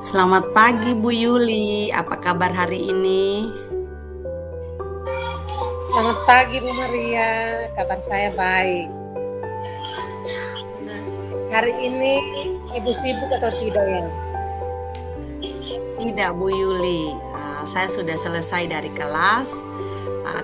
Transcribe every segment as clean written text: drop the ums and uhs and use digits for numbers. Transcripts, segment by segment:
Selamat pagi Bu Yuli, apa kabar hari ini? Selamat pagi Bu Maria, kabar saya baik. Hari ini Ibu sibuk atau tidak ya? Tidak Bu Yuli, saya sudah selesai dari kelas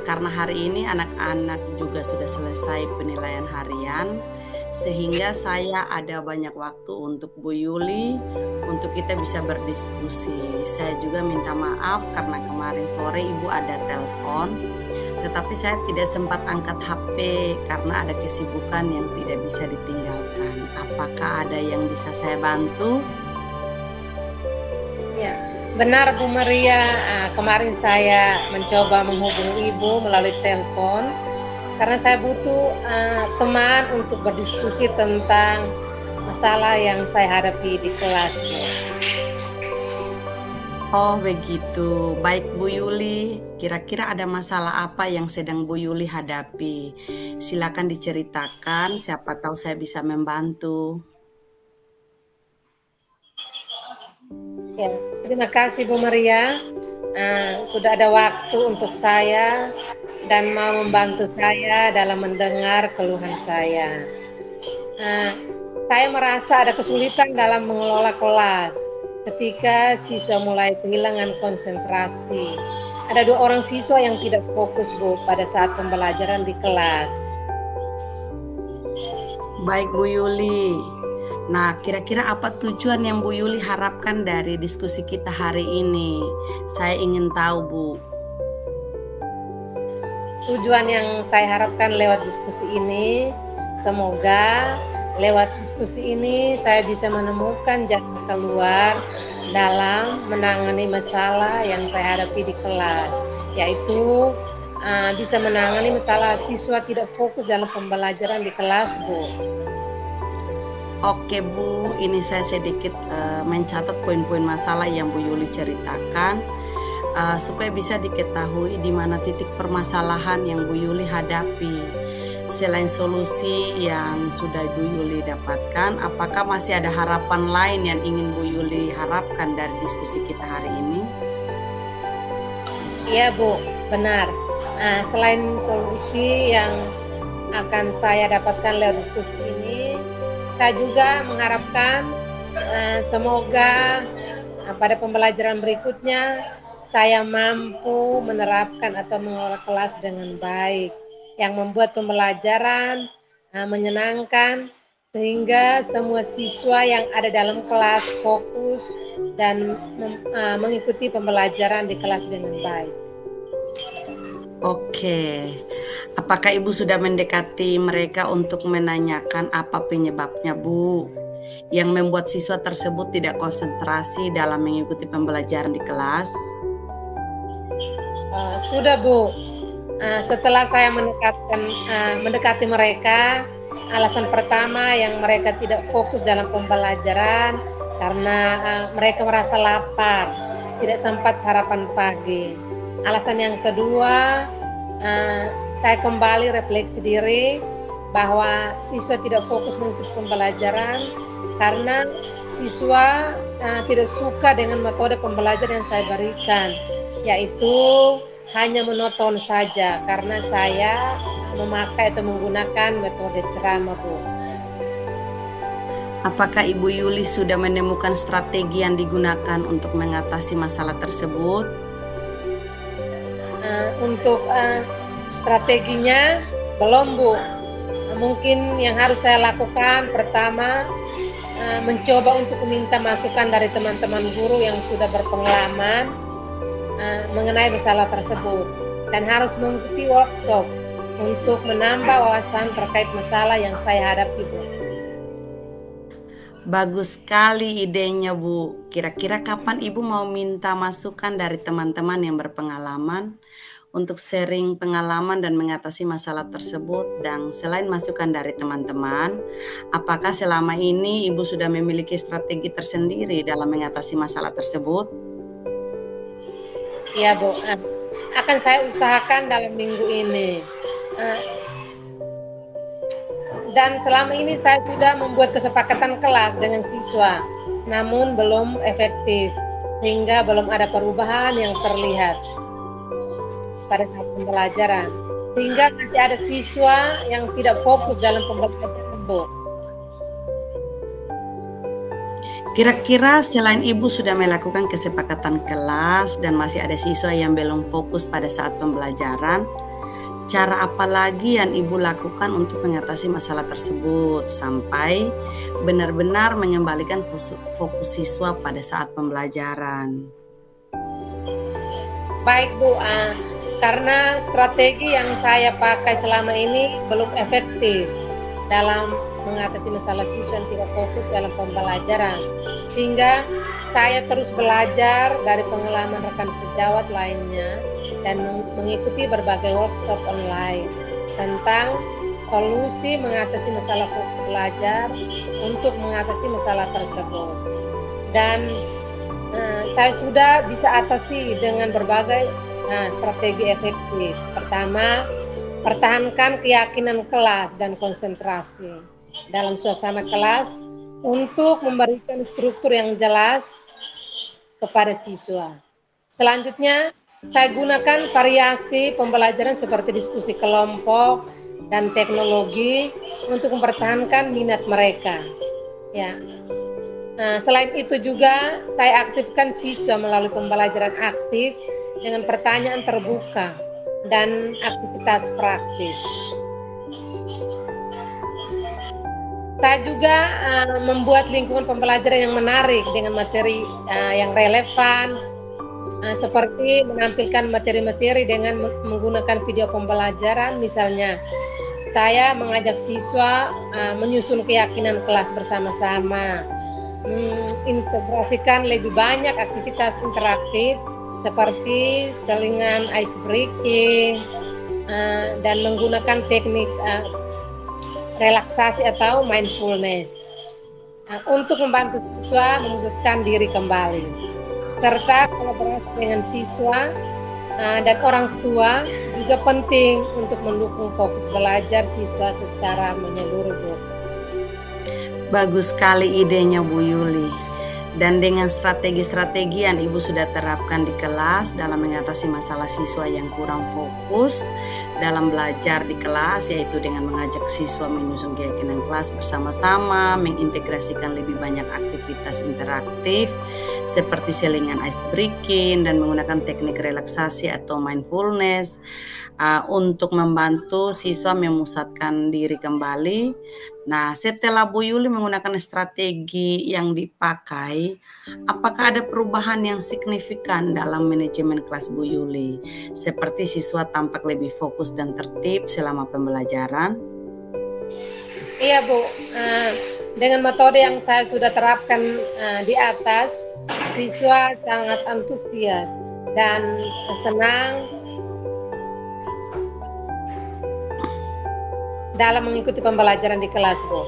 karena hari ini anak-anak juga sudah selesai penilaian harian, sehingga saya ada banyak waktu untuk Bu Yuli untuk kita bisa berdiskusi. Saya juga minta maaf karena kemarin sore Ibu ada telepon, tetapi saya tidak sempat angkat HP karena ada kesibukan yang tidak bisa ditinggalkan. Apakah ada yang bisa saya bantu? Ya, benar Bu Maria. Kemarin saya mencoba menghubungi Ibu melalui telepon karena saya butuh teman untuk berdiskusi tentang masalah yang saya hadapi di kelas. Oh begitu, baik Bu Yuli. Kira-kira ada masalah apa yang sedang Bu Yuli hadapi? Silakan diceritakan, siapa tahu saya bisa membantu. Ya, terima kasih Bu Maria. Sudah ada waktu untuk saya dan mau membantu saya dalam mendengar keluhan saya. Saya merasa ada kesulitan dalam mengelola kelas ketika siswa mulai kehilangan konsentrasi. Ada 2 orang siswa yang tidak fokus Bu pada saat pembelajaran di kelas. Baik Bu Yuli. Nah, kira-kira apa tujuan yang Bu Yuli harapkan dari diskusi kita hari ini? Saya ingin tahu, Bu. Tujuan yang saya harapkan lewat diskusi ini, semoga lewat diskusi ini saya bisa menemukan jalan keluar dalam menangani masalah yang saya hadapi di kelas, yaitu bisa menangani masalah siswa tidak fokus dalam pembelajaran di kelas, Bu. Oke Bu, ini saya sedikit mencatat poin-poin masalah yang Bu Yuli ceritakan supaya bisa diketahui di mana titik permasalahan yang Bu Yuli hadapi. Selain solusi yang sudah Bu Yuli dapatkan, apakah masih ada harapan lain yang ingin Bu Yuli harapkan dari diskusi kita hari ini? Iya Bu, benar. Selain solusi yang akan saya dapatkan lewat diskusi ini, saya juga mengharapkan semoga pada pembelajaran berikutnya saya mampu menerapkan atau mengelola kelas dengan baik yang membuat pembelajaran menyenangkan sehingga semua siswa yang ada dalam kelas fokus dan mengikuti pembelajaran di kelas dengan baik. Oke, apakah Ibu sudah mendekati mereka untuk menanyakan apa penyebabnya Bu yang membuat siswa tersebut tidak konsentrasi dalam mengikuti pembelajaran di kelas? Sudah Bu, setelah saya mendekati mereka, alasan pertama yang mereka tidak fokus dalam pembelajaran karena mereka merasa lapar, tidak sempat sarapan pagi. Alasan yang kedua, saya kembali refleksi diri bahwa siswa tidak fokus mengikuti pembelajaran karena siswa tidak suka dengan metode pembelajaran yang saya berikan, yaitu hanya menonton saja karena saya memakai atau menggunakan metode ceramah, Bu. Apakah Ibu Yuli sudah menemukan strategi yang digunakan untuk mengatasi masalah tersebut? Untuk strateginya belum Bu. Mungkin yang harus saya lakukan pertama mencoba untuk meminta masukan dari teman-teman guru yang sudah berpengalaman mengenai masalah tersebut dan harus mengikuti workshop untuk menambah wawasan terkait masalah yang saya hadapi, Bu. Bagus sekali idenya Bu. Kira-kira kapan Ibu mau minta masukan dari teman-teman yang berpengalaman untuk sharing pengalaman dan mengatasi masalah tersebut? Dan selain masukan dari teman-teman, apakah selama ini Ibu sudah memiliki strategi tersendiri dalam mengatasi masalah tersebut? Iya Bu, akan saya usahakan dalam minggu ini. Dan selama ini saya sudah membuat kesepakatan kelas dengan siswa namun belum efektif, sehingga belum ada perubahan yang terlihat pada saat pembelajaran. Sehingga masih ada siswa yang tidak fokus dalam pembelajaran, Bu. Kira-kira selain Ibu sudah melakukan kesepakatan kelas dan masih ada siswa yang belum fokus pada saat pembelajaran, cara apa lagi yang Ibu lakukan untuk mengatasi masalah tersebut sampai benar-benar mengembalikan fokus siswa pada saat pembelajaran? Baik, Bu, karena strategi yang saya pakai selama ini belum efektif dalam mengatasi masalah siswa yang tidak fokus dalam pembelajaran, sehingga saya terus belajar dari pengalaman rekan sejawat lainnya dan mengikuti berbagai workshop online tentang solusi mengatasi masalah fokus belajar untuk mengatasi masalah tersebut. Dan saya sudah bisa atasi dengan berbagai strategi efektif. Pertama, pertahankan keyakinan kelas dan konsentrasi dalam suasana kelas untuk memberikan struktur yang jelas kepada siswa. Selanjutnya, saya gunakan variasi pembelajaran seperti diskusi kelompok dan teknologi untuk mempertahankan minat mereka. Ya. Selain itu juga saya aktifkan siswa melalui pembelajaran aktif dengan pertanyaan terbuka dan aktivitas praktis. Saya juga membuat lingkungan pembelajaran yang menarik dengan materi yang relevan, seperti menampilkan materi-materi dengan menggunakan video pembelajaran. Misalnya, saya mengajak siswa menyusun keyakinan kelas bersama-sama, mengintegrasikan lebih banyak aktivitas interaktif seperti selingan ice breaking dan menggunakan teknik relaksasi atau mindfulness untuk membantu siswa memusatkan diri kembali, serta kolaborasi dengan siswa dan orang tua juga penting untuk mendukung fokus belajar siswa secara menyeluruh, Bu. Bagus sekali idenya, Bu Yuli. Dan dengan strategi-strategi yang Ibu sudah terapkan di kelas dalam mengatasi masalah siswa yang kurang fokus dalam belajar di kelas, yaitu dengan mengajak siswa menyusun keyakinan kelas bersama-sama, mengintegrasikan lebih banyak aktivitas interaktif seperti selingan ice breaking dan menggunakan teknik relaksasi atau mindfulness untuk membantu siswa memusatkan diri kembali. Nah, setelah Bu Yuli menggunakan strategi yang dipakai, apakah ada perubahan yang signifikan dalam manajemen kelas Bu Yuli? Seperti siswa tampak lebih fokus dan tertib selama pembelajaran? Iya, Bu. Dengan metode yang saya sudah terapkan di atas, siswa sangat antusias dan senang dalam mengikuti pembelajaran di kelas, Bu.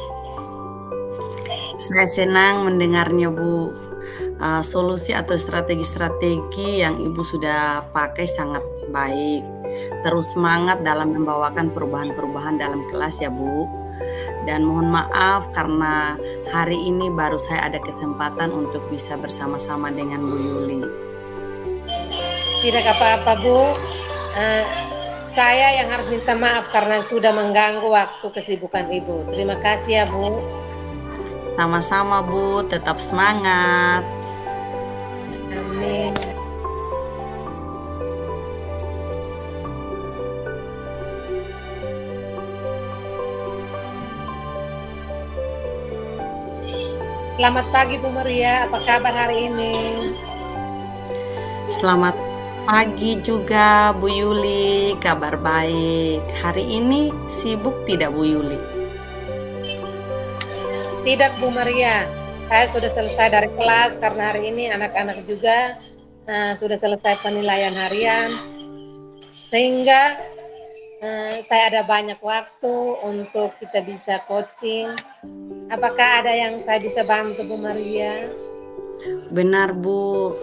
Saya senang mendengarnya, Bu. Solusi atau strategi-strategi yang Ibu sudah pakai sangat baik. Terus semangat dalam membawakan perubahan-perubahan dalam kelas ya, Bu. Dan mohon maaf karena hari ini baru saya ada kesempatan untuk bisa bersama-sama dengan Bu Yuli. Tidak apa-apa, Bu. Saya yang harus minta maaf karena sudah mengganggu waktu kesibukan Ibu. Terima kasih ya, Bu. Sama-sama, Bu. Tetap semangat. Amin. Selamat pagi, Bu Maria. Apa kabar hari ini? Selamat pagi juga, Bu Yuli. Kabar baik. Hari ini sibuk tidak, Bu Yuli? Tidak, Bu Maria. Saya sudah selesai dari kelas karena hari ini anak-anak juga sudah selesai penilaian harian. Sehingga saya ada banyak waktu untuk kita bisa coaching. Apakah ada yang saya bisa bantu, Bu Maria? Benar, Bu.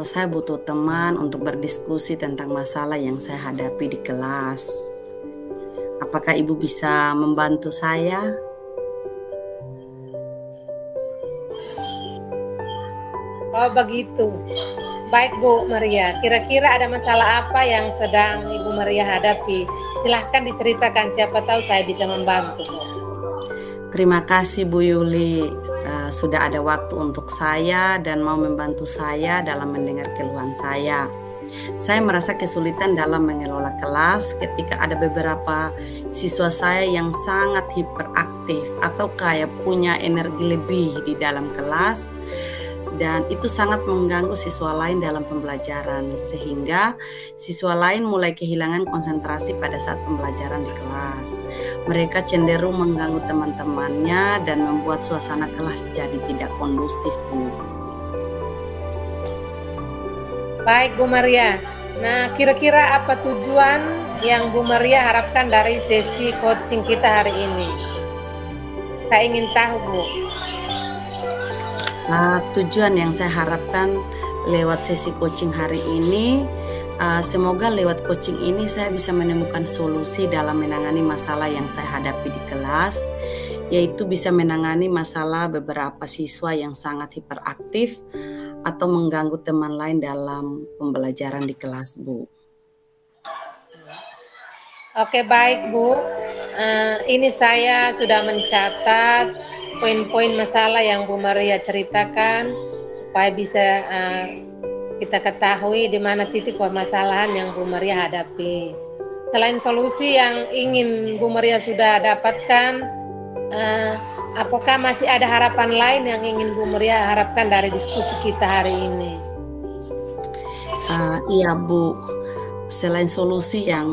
Saya butuh teman untuk berdiskusi tentang masalah yang saya hadapi di kelas. Apakah Ibu bisa membantu saya? Oh begitu. Baik Bu Maria, kira-kira ada masalah apa yang sedang Ibu Maria hadapi? Silahkan diceritakan, siapa tahu saya bisa membantu Bu. Terima kasih Bu Yuli, sudah ada waktu untuk saya dan mau membantu saya dalam mendengar keluhan saya. Saya merasa kesulitan dalam mengelola kelas ketika ada beberapa siswa saya yang sangat hiperaktif atau kayak punya energi lebih di dalam kelas, dan itu sangat mengganggu siswa lain dalam pembelajaran, sehingga siswa lain mulai kehilangan konsentrasi pada saat pembelajaran di kelas. Mereka cenderung mengganggu teman-temannya dan membuat suasana kelas jadi tidak kondusif, Bu. Baik Bu Maria, nah kira-kira apa tujuan yang Bu Maria harapkan dari sesi coaching kita hari ini? Saya ingin tahu Bu. Tujuan yang saya harapkan lewat sesi coaching hari ini, semoga lewat coaching ini saya bisa menemukan solusi dalam menangani masalah yang saya hadapi di kelas, yaitu bisa menangani masalah beberapa siswa yang sangat hiperaktif atau mengganggu teman lain dalam pembelajaran di kelas, Bu. Oke baik Bu, ini saya sudah mencatat poin-poin masalah yang Bu Maria ceritakan supaya bisa kita ketahui di mana titik permasalahan yang Bu Maria hadapi. Selain solusi yang ingin Bu Maria sudah dapatkan, apakah masih ada harapan lain yang ingin Bu Maria harapkan dari diskusi kita hari ini? Iya Bu, selain solusi yang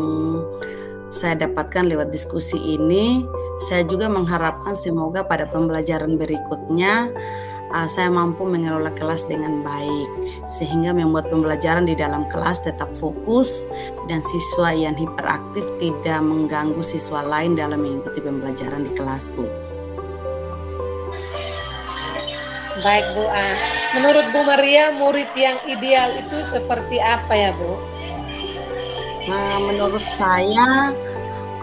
saya dapatkan lewat diskusi ini, saya juga mengharapkan semoga pada pembelajaran berikutnya saya mampu mengelola kelas dengan baik, sehingga membuat pembelajaran di dalam kelas tetap fokus dan siswa yang hiperaktif tidak mengganggu siswa lain dalam mengikuti pembelajaran di kelas, Bu. Baik Bu, menurut Bu Maria murid yang ideal itu seperti apa ya Bu? Menurut saya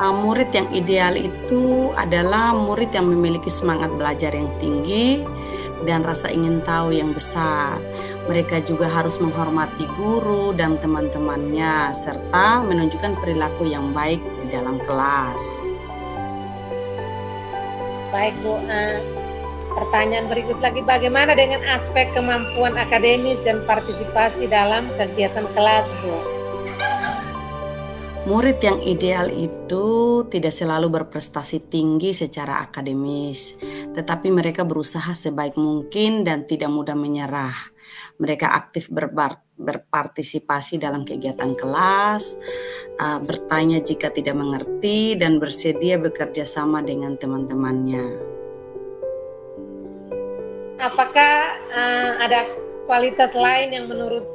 murid yang ideal itu adalah murid yang memiliki semangat belajar yang tinggi dan rasa ingin tahu yang besar. Mereka juga harus menghormati guru dan teman-temannya serta menunjukkan perilaku yang baik di dalam kelas. Baik Bu, pertanyaan berikut lagi, bagaimana dengan aspek kemampuan akademis dan partisipasi dalam kegiatan kelas Bu? Murid yang ideal itu tidak selalu berprestasi tinggi secara akademis, tetapi mereka berusaha sebaik mungkin dan tidak mudah menyerah. Mereka aktif berpartisipasi dalam kegiatan kelas, bertanya jika tidak mengerti, dan bersedia bekerja sama dengan teman-temannya. Apakah ada kualitas lain yang menurut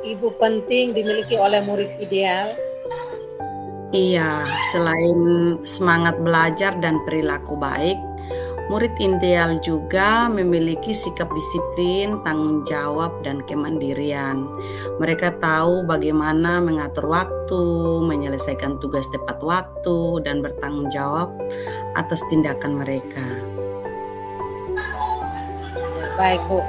Ibu penting dimiliki oleh murid ideal? Iya, selain semangat belajar dan perilaku baik, murid ideal juga memiliki sikap disiplin, tanggung jawab, dan kemandirian. Mereka tahu bagaimana mengatur waktu, menyelesaikan tugas tepat waktu, dan bertanggung jawab atas tindakan mereka. Baik Bu,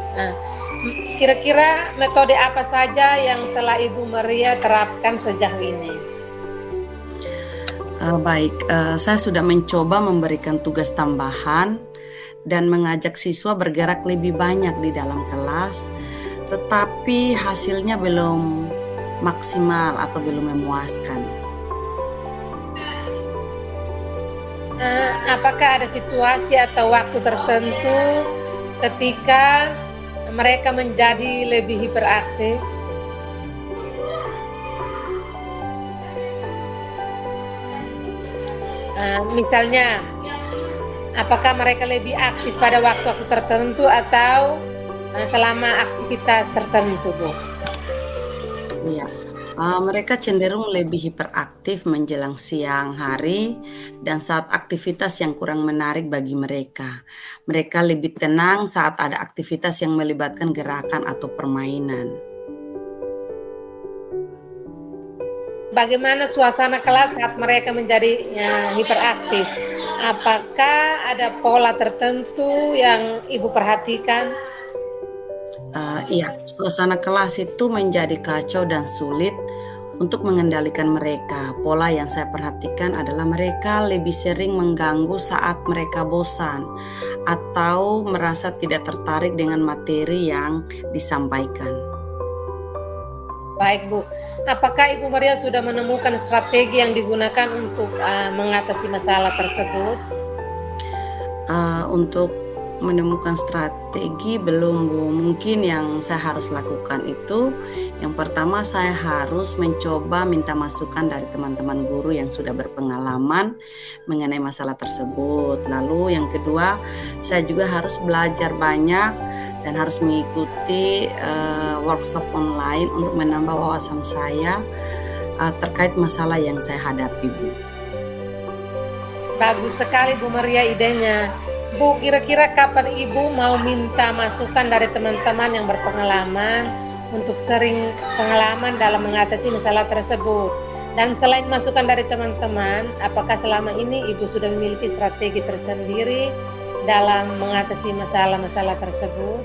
kira-kira metode apa saja yang telah Ibu Maria terapkan sejauh ini? Saya sudah mencoba memberikan tugas tambahan dan mengajak siswa bergerak lebih banyak di dalam kelas, tetapi hasilnya belum maksimal atau belum memuaskan. Apakah ada situasi atau waktu tertentu ketika mereka menjadi lebih hiperaktif? Misalnya, apakah mereka lebih aktif pada waktu-waktu tertentu atau selama aktivitas tertentu, Bu? Iya, mereka cenderung lebih hiperaktif menjelang siang hari dan saat aktivitas yang kurang menarik bagi mereka. Mereka lebih tenang saat ada aktivitas yang melibatkan gerakan atau permainan. Bagaimana suasana kelas saat mereka menjadi hiperaktif? Apakah ada pola tertentu yang Ibu perhatikan? Iya, suasana kelas itu menjadi kacau dan sulit untuk mengendalikan mereka. Pola yang saya perhatikan adalah mereka lebih sering mengganggu saat mereka bosan atau merasa tidak tertarik dengan materi yang disampaikan. Baik Bu, apakah Ibu Maria sudah menemukan strategi yang digunakan untuk mengatasi masalah tersebut? Untuk menemukan strategi belum Bu. Mungkin yang saya harus lakukan itu, yang pertama saya harus mencoba minta masukan dari teman-teman guru yang sudah berpengalaman mengenai masalah tersebut. Lalu yang kedua, saya juga harus belajar banyak dan harus mengikuti workshop online untuk menambah wawasan saya terkait masalah yang saya hadapi Bu. Bagus sekali Bu Maria idenya. Bu, kira-kira kapan Ibu mau minta masukan dari teman-teman yang berpengalaman untuk sering pengalaman dalam mengatasi masalah tersebut? Dan selain masukan dari teman-teman, apakah selama ini Ibu sudah memiliki strategi tersendiri dalam mengatasi masalah-masalah tersebut?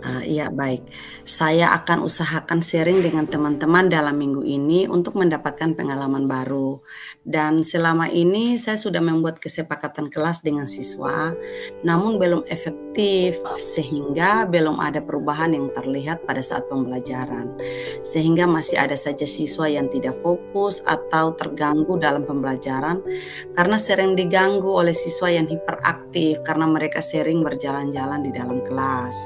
Iya baik, saya akan usahakan sharing dengan teman-teman dalam minggu ini untuk mendapatkan pengalaman baru. Dan selama ini saya sudah membuat kesepakatan kelas dengan siswa, namun belum efektif sehingga belum ada perubahan yang terlihat pada saat pembelajaran. Sehingga masih ada saja siswa yang tidak fokus atau terganggu dalam pembelajaran karena sering diganggu oleh siswa yang hiperaktif karena mereka sering berjalan-jalan di dalam kelas.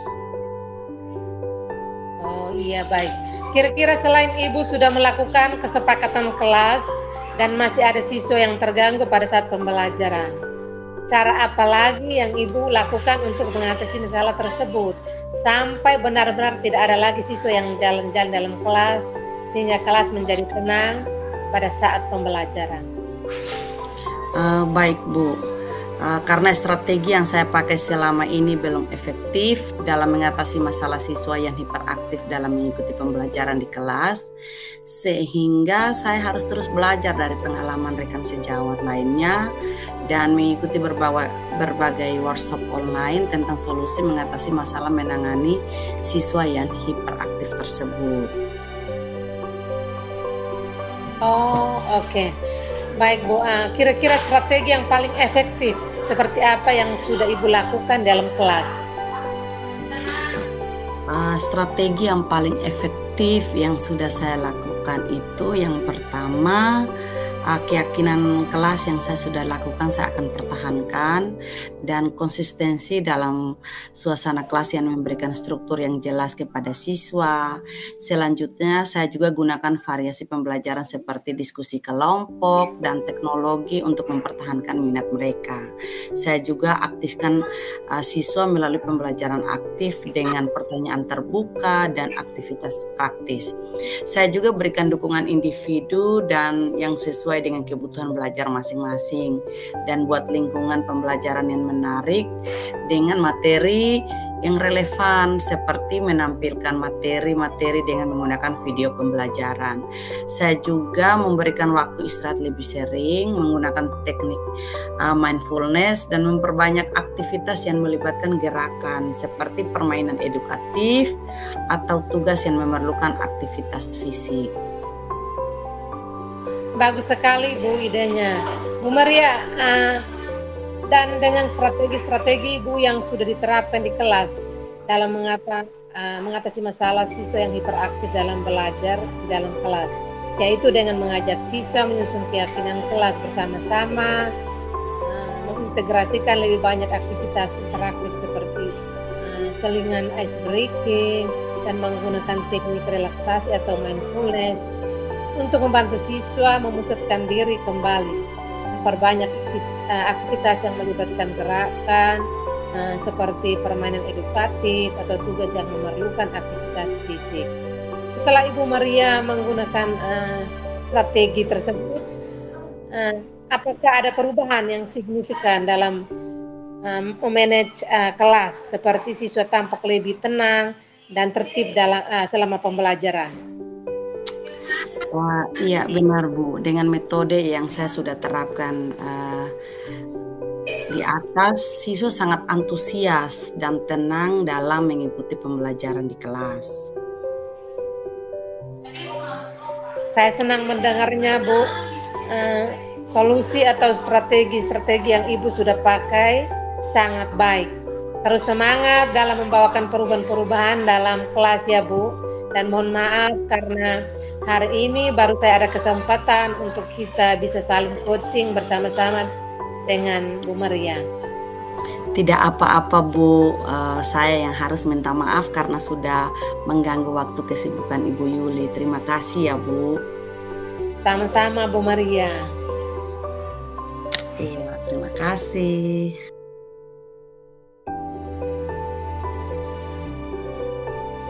Oh iya baik. Kira-kira selain Ibu sudah melakukan kesepakatan kelas dan masih ada siswa yang terganggu pada saat pembelajaran, cara apa lagi yang Ibu lakukan untuk mengatasi masalah tersebut sampai benar-benar tidak ada lagi siswa yang jalan-jalan dalam kelas sehingga kelas menjadi tenang pada saat pembelajaran? Baik Bu, karena strategi yang saya pakai selama ini belum efektif dalam mengatasi masalah siswa yang hiperaktif dalam mengikuti pembelajaran di kelas, sehingga saya harus terus belajar dari pengalaman rekan sejawat lainnya dan mengikuti berbagai workshop online tentang solusi mengatasi masalah menangani siswa yang hiperaktif tersebut. Oh oke. Baik Bu, kira-kira strategi yang paling efektif seperti apa yang sudah Ibu lakukan dalam kelas? Strategi yang paling efektif yang sudah saya lakukan itu yang pertama, keyakinan kelas yang saya sudah lakukan saya akan pertahankan dan konsistensi dalam suasana kelas yang memberikan struktur yang jelas kepada siswa. Selanjutnya saya juga gunakan variasi pembelajaran seperti diskusi kelompok dan teknologi untuk mempertahankan minat mereka. Saya juga aktifkan siswa melalui pembelajaran aktif dengan pertanyaan terbuka dan aktivitas praktis. Saya juga berikan dukungan individu dan yang sesuai dengan kebutuhan belajar masing-masing dan buat lingkungan pembelajaran yang menarik dengan materi yang relevan seperti menampilkan materi-materi dengan menggunakan video pembelajaran. Saya juga memberikan waktu istirahat lebih sering menggunakan teknik mindfulness dan memperbanyak aktivitas yang melibatkan gerakan seperti permainan edukatif atau tugas yang memerlukan aktivitas fisik. Bagus sekali Bu idenya. Bu Maria, dan dengan strategi-strategi Ibu yang sudah diterapkan di kelas dalam mengatasi masalah siswa yang hiperaktif dalam belajar di dalam kelas, yaitu dengan mengajak siswa menyusun keyakinan kelas bersama-sama, mengintegrasikan lebih banyak aktivitas interaktif seperti selingan ice breaking dan menggunakan teknik relaksasi atau mindfulness untuk membantu siswa memusatkan diri kembali, memperbanyak aktivitas yang melibatkan gerakan seperti permainan edukatif atau tugas yang memerlukan aktivitas fisik. Setelah Ibu Maria menggunakan strategi tersebut, apakah ada perubahan yang signifikan dalam memanage kelas, seperti siswa tampak lebih tenang dan tertib selama pembelajaran? Wah, iya benar Bu, dengan metode yang saya sudah terapkan Di atas, siswa sangat antusias dan tenang dalam mengikuti pembelajaran di kelas. Saya senang mendengarnya, Bu. Solusi atau strategi-strategi yang Ibu sudah pakai sangat baik. Terus semangat dalam membawakan perubahan-perubahan dalam kelas ya, Bu. Dan mohon maaf karena hari ini baru saya ada kesempatan untuk kita bisa saling coaching bersama-sama dengan Bu Maria. Tidak apa-apa, Bu. Saya yang harus minta maaf karena sudah mengganggu waktu kesibukan Ibu Yuli. Terima kasih ya, Bu. Sama-sama, Bu Maria. Iya, terima kasih.